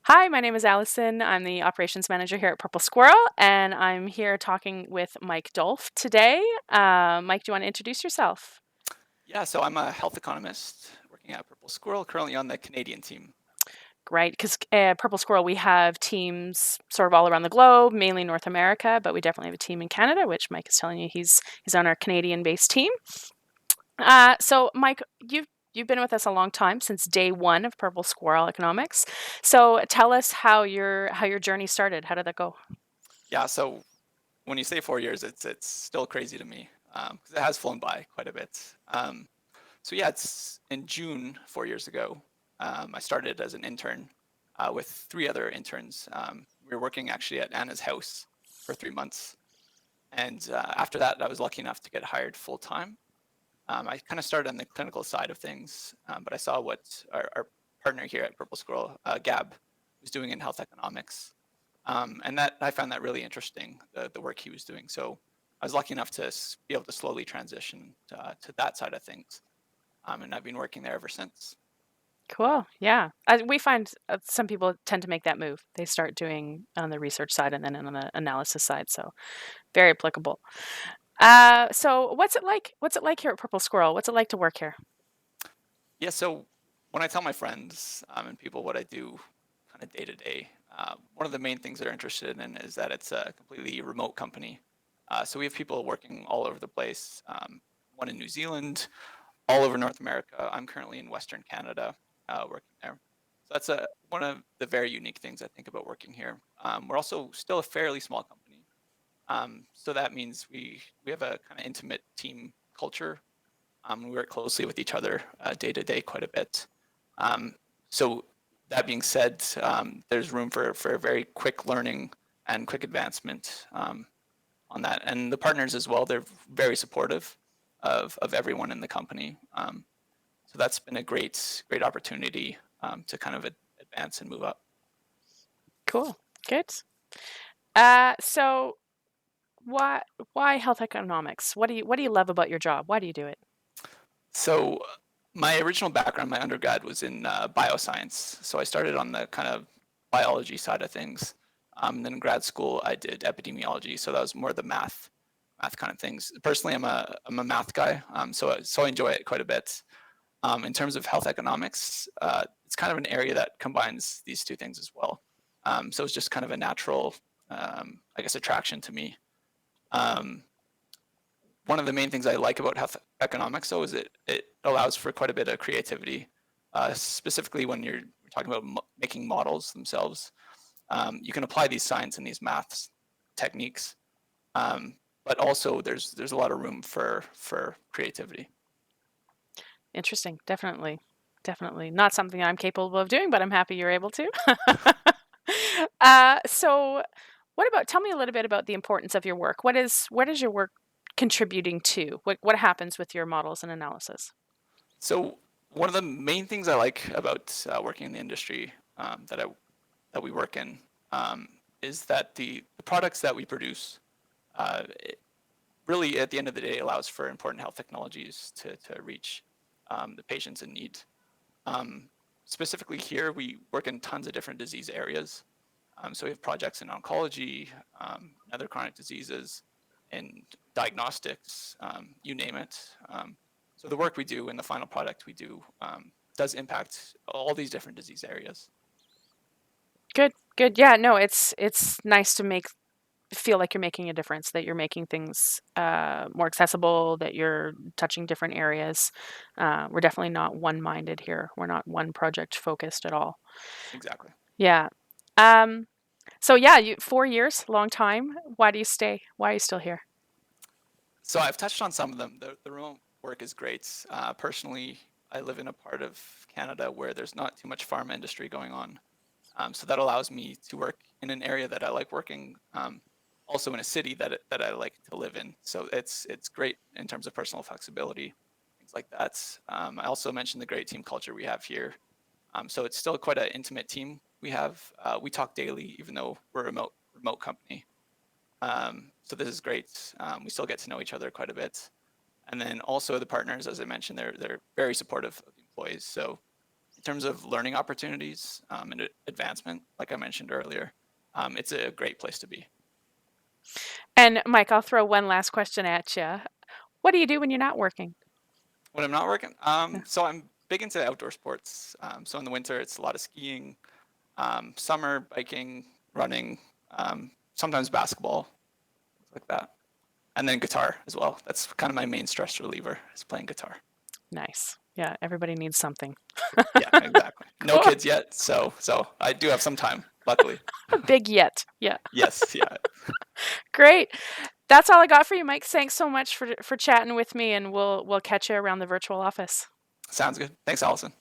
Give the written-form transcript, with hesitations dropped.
Hi, my name is Allison. I'm the operations manager here at Purple Squirrel, and I'm here talking with Mike Dolph today. Mike, do you want to introduce yourself? Yeah, so I'm a health economist working at Purple Squirrel, currently on the Canadian team. Great, because Purple Squirrel, we have teams sort of all around the globe, mainly North America, but we definitely have a team in Canada, which Mike is telling you he's on our Canadian-based team. So, Mike, you've been with us a long time, since day one of Purple Squirrel Economics. So, tell us how your journey started. How did that go? Yeah, so when you say 4 years, it's still crazy to me because it has flown by quite a bit. So yeah, it's in June 4 years ago. I started as an intern with three other interns. We were working actually at Anna's house for 3 months, and after that, I was lucky enough to get hired full time. I kind of started on the clinical side of things, but I saw what our partner here at Purple Squirrel, Gab, was doing in health economics. And that I found that really interesting, the work he was doing. So I was lucky enough to be able to slowly transition to that side of things. And I've been working there ever since. Cool. Yeah. We find some people tend to make that move. They start doing on the research side and then on the analysis side. So very applicable. So what's it like? What's it like here at Purple Squirrel? What's it like to work here? Yeah, so when I tell my friends and people what I do kind of day to day, one of the main things they're interested in is that it's a completely remote company. So we have people working all over the place, one in New Zealand, all over North America. I'm currently in Western Canada working there. So that's one of the very unique things I think about working here. We're also still a fairly small company. So that means we have a kind of intimate team culture. We work closely with each other day to day quite a bit. Um, so that being said, there's room for very quick learning and quick advancement on that. And the partners as well, they're very supportive of everyone in the company. So that's been a great opportunity to kind of advance and move up. Cool. Good. So why why health economics? What do you love about your job? Why do you do it? So my original background, my undergrad was in bioscience. So I started on the kind of biology side of things. Then in grad school, I did epidemiology. So that was more the math kind of things. Personally, I'm a math guy, so I enjoy it quite a bit. In terms of health economics, it's kind of an area that combines these two things as well. So it's just kind of a natural, I guess, attraction to me. Um, One of the main things I like about health economics, though, is it allows for quite a bit of creativity, specifically when you're talking about making models themselves. You can apply these science and these maths techniques, um, but also there's a lot of room for creativity. Interesting. Definitely. Definitely. Not something I'm capable of doing, but I'm happy you're able to. So what about tell me a little bit about the importance of your work. What is your work contributing to? What happens with your models and analysis? So one of the main things I like about working in the industry that we work in is that the products that we produce it really at the end of the day allows for important health technologies to reach the patients in need. Um, Specifically here, we work in tons of different disease areas. So we have projects in oncology, other chronic diseases, and diagnostics, you name it. So the work we do and the final product we do does impact all these different disease areas. Good. Good. Yeah, no, it's nice to make feel like you're making a difference, that you're making things more accessible, that you're touching different areas. We're definitely not one-minded here. We're not one project focused at all. Exactly. Yeah. Um, so yeah, 4 years, long time. Why do you stay? Why are you still here? So I've touched on some of them. The remote work is great. Personally, I live in a part of Canada where there's not too much pharma industry going on. So that allows me to work in an area that I like working, also in a city that I like to live in. So it's great in terms of personal flexibility, things like that. I also mentioned the great team culture we have here. So it's still quite an intimate team we have. We talk daily, even though we're a remote company. So this is great. We still get to know each other quite a bit. And then also the partners, as I mentioned, they're very supportive of the employees. So in terms of learning opportunities and advancement, like I mentioned earlier, it's a great place to be. And Mike, I'll throw one last question at you. What do you do when you're not working? When I'm not working, Yeah. so I'm big into outdoor sports. So in the winter, it's a lot of skiing, summer biking, running, sometimes basketball, things like that. And then guitar as well. That's kind of my main stress reliever is playing guitar. Nice. Yeah, everybody needs something. Yeah, exactly. No Cool. kids yet, so I do have some time, luckily. Big yet. Yeah. Yes, yeah. Great. That's all I got for you, Mike. Thanks so much for chatting with me, and we'll catch you around the virtual office. Sounds good. Thanks, Allison.